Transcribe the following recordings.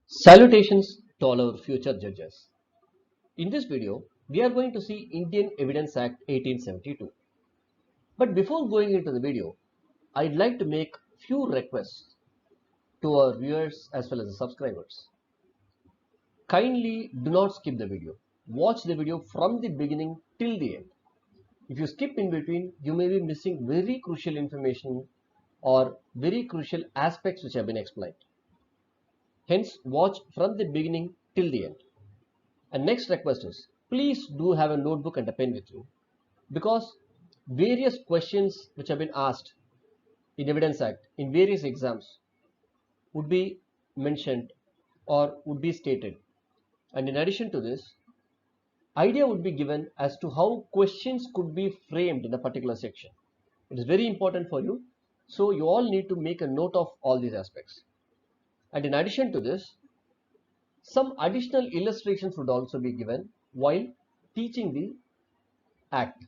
Salutations to all our future judges. In this video, we are going to see Indian Evidence Act 1872. But before going into the video, I'd like to make few requests to our viewers as well as the subscribers. Kindly do not skip the video. Watch the video from the beginning till the end. If you skip in between, you may be missing very crucial information or very crucial aspects which have been explained. Hence, watch from the beginning till the end. And next request is, please do have a notebook and a pen with you, because various questions which have been asked in Evidence Act in various exams would be mentioned or would be stated. And in addition to this, idea would be given as to how questions could be framed in a particular section. It is very important for you. So you all need to make a note of all these aspects. And in addition to this, some additional illustrations would also be given while teaching the act.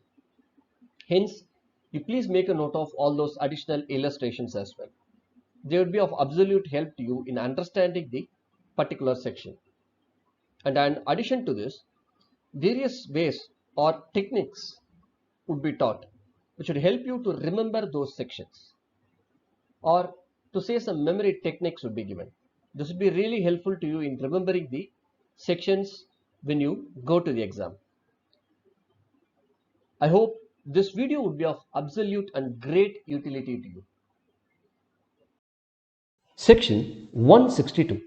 Hence, you please make a note of all those additional illustrations as well. They would be of absolute help to you in understanding the particular section. And in addition to this, various ways or techniques would be taught which would help you to remember those sections, or to say some memory techniques would be given. This would be really helpful to you in remembering the sections when you go to the exam. I hope this video would be of absolute and great utility to you. Section 162,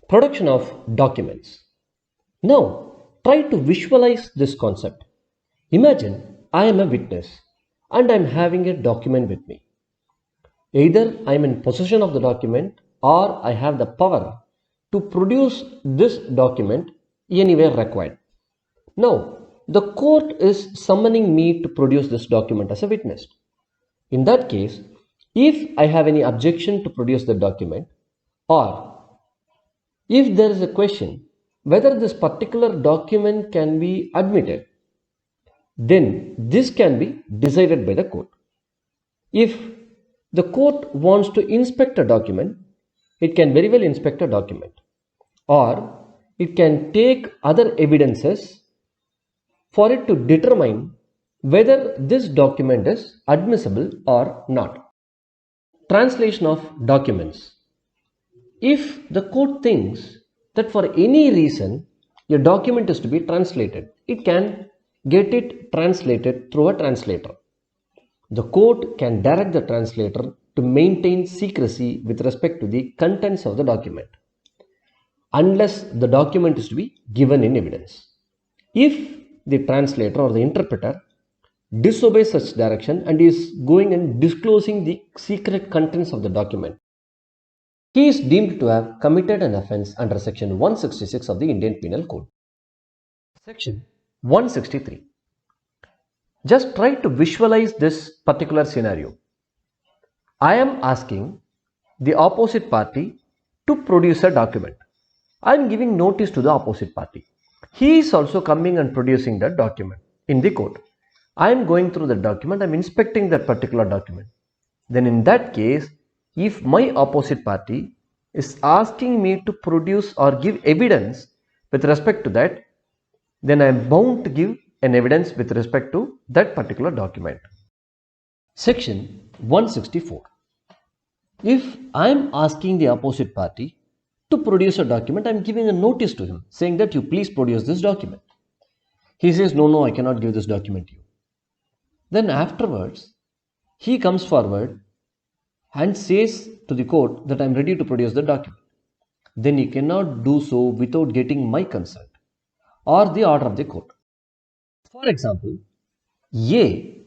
Production of Documents. Now, try to visualize this concept. Imagine I am a witness and I am having a document with me. Either I am in possession of the document or I have the power to produce this document anywhere required. Now, the court is summoning me to produce this document as a witness. In that case, if I have any objection to produce the document, or if there is a question whether this particular document can be admitted, then this can be decided by the court. If the court wants to inspect a document, it can very well inspect a document, or it can take other evidences for it to determine whether this document is admissible or not. Translation of documents. If the court thinks that for any reason a document is to be translated, it can get it translated through a translator. The court can direct the translator to maintain secrecy with respect to the contents of the document, unless the document is to be given in evidence. If the translator or the interpreter disobeys such direction and is going and disclosing the secret contents of the document, he is deemed to have committed an offence under section 166 of the Indian Penal Code. Section 163. Just try to visualize this particular scenario. I am asking the opposite party to produce a document. I am giving notice to the opposite party. He is also coming and producing that document in the court. I am going through the document, I am inspecting that particular document. Then in that case, if my opposite party is asking me to produce or give evidence with respect to that, then I am bound to give an evidence with respect to that particular document. Section 164. If I am asking the opposite party to produce a document, I am giving a notice to him saying that you please produce this document. He says, no, I cannot give this document to you. Then afterwards, he comes forward and says to the court that I am ready to produce the document. Then he cannot do so without getting my consent or the order of the court. For example, A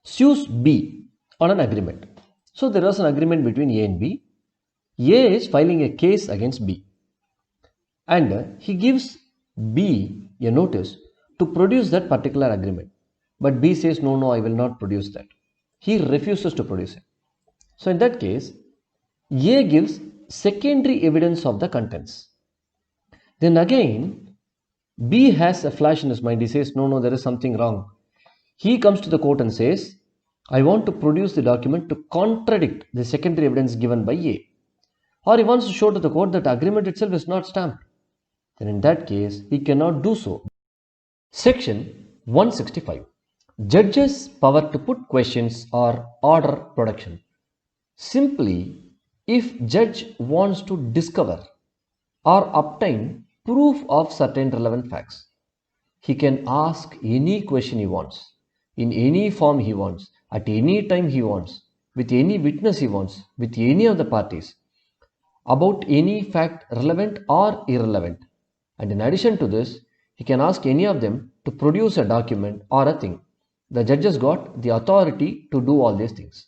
sues B on an agreement. So there was an agreement between A and B. A is filing a case against B, and he gives B a notice to produce that particular agreement. But B says, no, I will not produce that. He refuses to produce it. So in that case, A gives secondary evidence of the contents. Then again, B has a flash in his mind. He says, no, there is something wrong. He comes to the court and says, I want to produce the document to contradict the secondary evidence given by A. or he wants to show to the court that agreement itself is not stamped, then in that case he cannot do so. Section 165. Judges' power to put questions or order production. Simply, if judge wants to discover or obtain proof of certain relevant facts, he can ask any question he wants, in any form he wants, at any time he wants, with any witness he wants, with any of the parties, about any fact relevant or irrelevant. And in addition to this, he can ask any of them to produce a document or a thing. The judges got the authority to do all these things.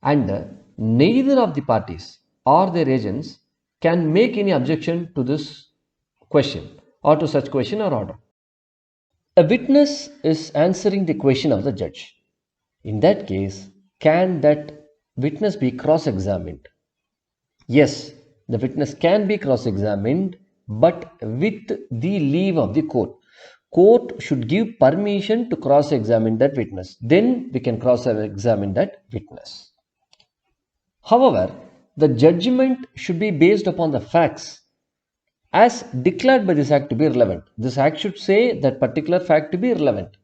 And neither of the parties or their agents can make any objection to this question or to such question or order. A witness is answering the question of the judge. In that case, can that witness be cross-examined? Yes, the witness can be cross-examined, but with the leave of the court. Court should give permission to cross-examine that witness. Then we can cross-examine that witness. However, the judgment should be based upon the facts as declared by this act to be relevant. This act should say that particular fact to be relevant.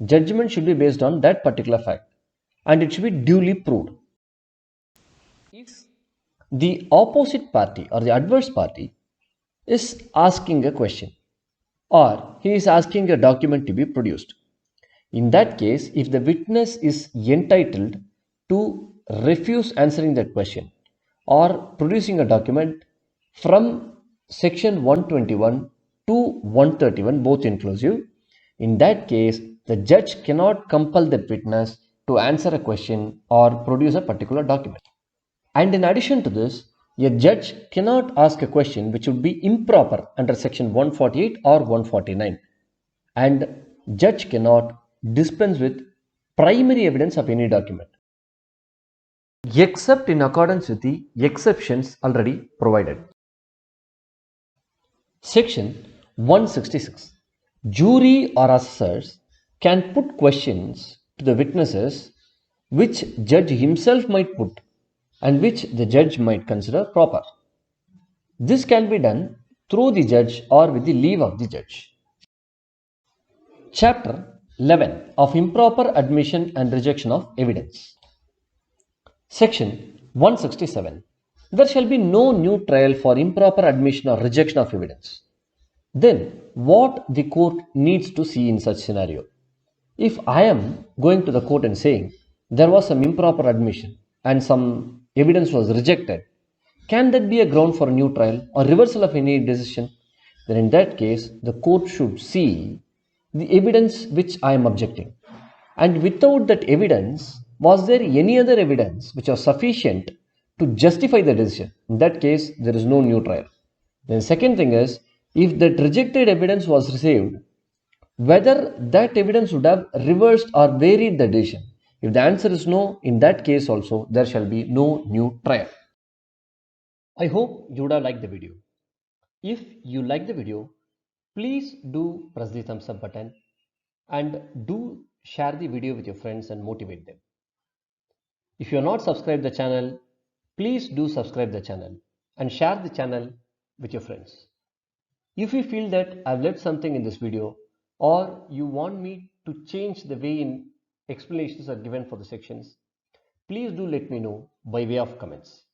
Judgment should be based on that particular fact and it should be duly proved. If the opposite party or the adverse party is asking a question or he is asking a document to be produced, in that case, if the witness is entitled to refuse answering that question or producing a document from section 121 to 131, both inclusive, in that case, the judge cannot compel that witness to answer a question or produce a particular document. And in addition to this, a judge cannot ask a question which would be improper under section 148 or 149. And judge cannot dispense with primary evidence of any document, except in accordance with the exceptions already provided. Section 166. Jury or assessors can put questions to the witnesses which judge himself might put and which the judge might consider proper. This can be done through the judge or with the leave of the judge. Chapter 11 of Improper Admission and Rejection of Evidence. Section 167. There shall be no new trial for improper admission or rejection of evidence. Then, what the court needs to see in such scenario? If I am going to the court and saying there was some improper admission and some evidence was rejected, can that be a ground for a new trial or reversal of any decision? Then in that case, the court should see the evidence which I am objecting. And without that evidence, was there any other evidence which was sufficient to justify the decision? In that case, there is no new trial. Then second thing is, if that rejected evidence was received, whether that evidence would have reversed or varied the decision. If the answer is no, in that case also, there shall be no new trial. I hope you would have liked the video. If you like the video, please do press the thumbs up button and do share the video with your friends and motivate them. If you are not subscribed the channel, please do subscribe the channel and share the channel with your friends. If you feel that I've left something in this video or you want me to change the way in explanations are given for the sections, please do let me know by way of comments.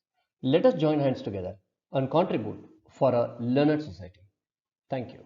Let us join hands together and contribute for a learned society. Thank you.